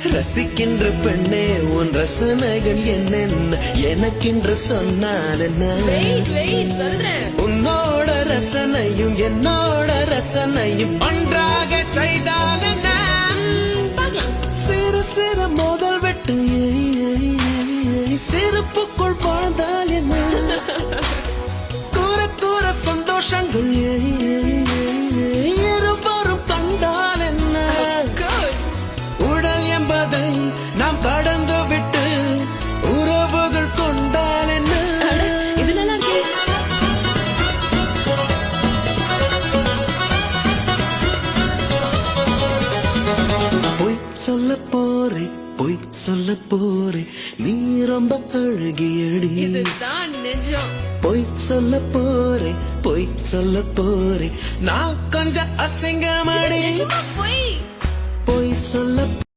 ரசிக்கின்ற பெண்ணே உன் ரசனைகள் என்னென்ன எனக்கென்று சொன்னால் என்ன சொல்றேன். உன்னோட ரசனையும் என்னோட ரசனையும் ஒன்றாக செய்தால் என்ன சிறு சிறு மோதல் வெட்டு சிறப்புக்குள் வாழ்ந்தால் என்ன கூற கூற சந்தோஷங்கள் இருவரும் கண்டால் என்ன உடல் என்பதை நாம் கடந்து விட்டு உறவுகள் கொண்டால் என்ன இது நல்லா இருக்கு. பொய் சொல்ல போறே பொய் சொல்ல போறே நீ ரொம்ப அழகியடி இதுதான் நிஜம். பொய் சொல்ல போறே பொய் சொல்ல போறே நான் கொஞ்சம் அசிங்கமடி நிஜமா போய் பொய் சொல்ல